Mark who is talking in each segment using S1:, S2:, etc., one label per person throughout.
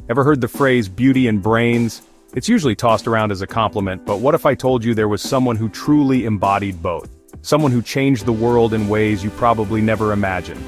S1: Ever heard the phrase beauty and brains? It's usually tossed around as a compliment, but what if I told you there was someone who truly embodied both? Someone who changed the world in ways you probably never imagined.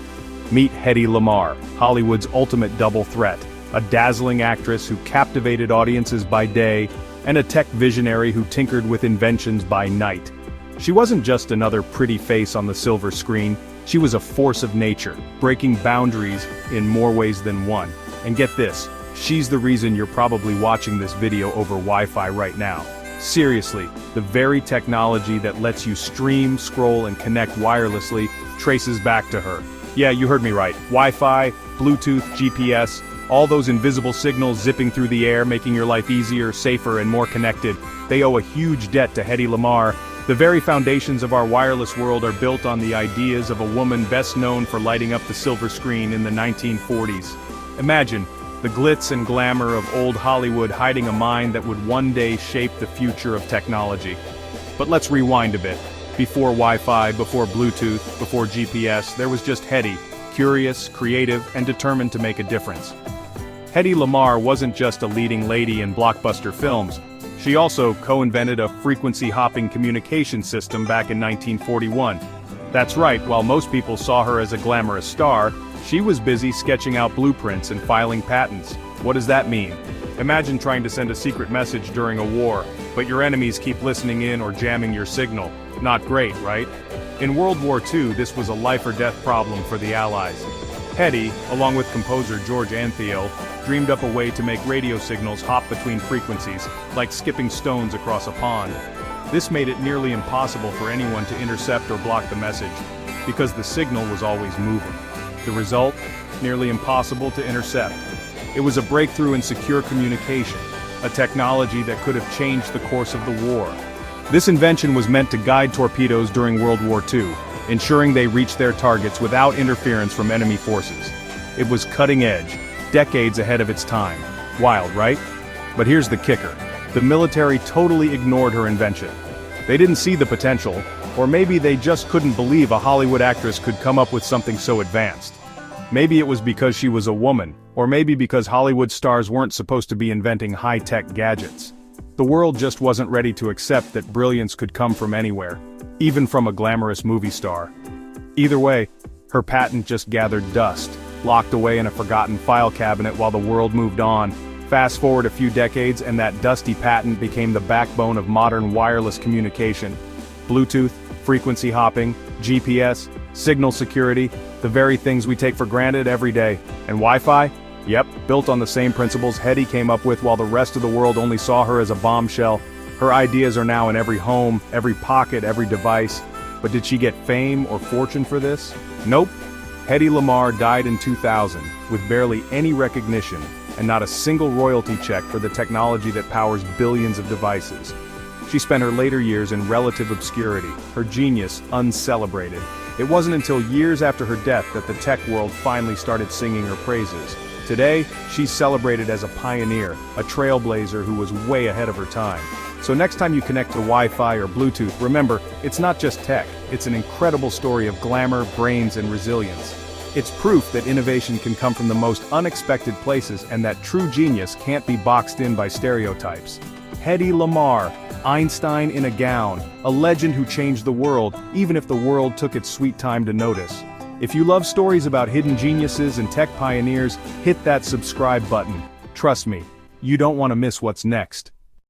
S1: Meet Hedy Lamarr, Hollywood's ultimate double threat, a dazzling actress who captivated audiences by day, and a tech visionary who tinkered with inventions by night. She wasn't just another pretty face on the silver screen, she was a force of nature, breaking boundaries in more ways than one. And get this, she's the reason you're probably watching this video over Wi-Fi right now. Seriously, the very technology that lets you stream, scroll, and connect wirelessly traces back to her. Yeah, you heard me right. Wi-Fi, Bluetooth, GPS, all those invisible signals zipping through the air, making your life easier, safer, and more connected. They owe a huge debt to Hedy Lamarr. The very foundations of our wireless world are built on the ideas of a woman best known for lighting up the silver screen in the 1940s. Imagine the glitz and glamour of old Hollywood hiding a mind that would one day shape the future of technology. But let's rewind a bit. Before Wi-Fi, before Bluetooth, before GPS, there was just Hedy, curious, creative, and determined to make a difference. Hedy Lamarr wasn't just a leading lady in blockbuster films. She also co-invented a frequency-hopping communication system back in 1941. That's right, while most people saw her as a glamorous star, she was busy sketching out blueprints and filing patents. What does that mean? Imagine trying to send a secret message during a war, but your enemies keep listening in or jamming your signal. Not great, right? In World War II, this was a life-or-death problem for the Allies. Hedy, along with composer George Antheil, dreamed up a way to make radio signals hop between frequencies, like skipping stones across a pond. This made it nearly impossible for anyone to intercept or block the message, because the signal was always moving. The result? Nearly impossible to intercept. It was a breakthrough in secure communication, a technology that could have changed the course of the war. This invention was meant to guide torpedoes during World War II, ensuring they reached their targets without interference from enemy forces. It was cutting edge, decades ahead of its time. Wild, right? But here's the kicker. The military totally ignored her invention. They didn't see the potential, or maybe they just couldn't believe a Hollywood actress could come up with something so advanced. Maybe it was because she was a woman, or maybe because Hollywood stars weren't supposed to be inventing high-tech gadgets. The world just wasn't ready to accept that brilliance could come from anywhere, even from a glamorous movie star. Either way, her patent just gathered dust, locked away in a forgotten file cabinet while the world moved on. Fast forward a few decades and that dusty patent became the backbone of modern wireless communication. Bluetooth, frequency hopping, GPS, signal security, the very things we take for granted every day. And Wi-Fi? Yep, built on the same principles Hedy came up with while the rest of the world only saw her as a bombshell. Her ideas are now in every home, every pocket, every device. But did she get fame or fortune for this? Nope. Hedy Lamarr died in 2000, with barely any recognition, and not a single royalty check for the technology that powers billions of devices. She spent her later years in relative obscurity, her genius uncelebrated. It wasn't until years after her death that the tech world finally started singing her praises. Today, she's celebrated as a pioneer, a trailblazer who was way ahead of her time. So next time you connect to Wi-Fi or Bluetooth, remember, it's not just tech, it's an incredible story of glamour, brains, and resilience. It's proof that innovation can come from the most unexpected places and that true genius can't be boxed in by stereotypes. Hedy Lamarr, Einstein in a gown, a legend who changed the world, even if the world took its sweet time to notice. If you love stories about hidden geniuses and tech pioneers, hit that subscribe button. Trust me, you don't want to miss what's next.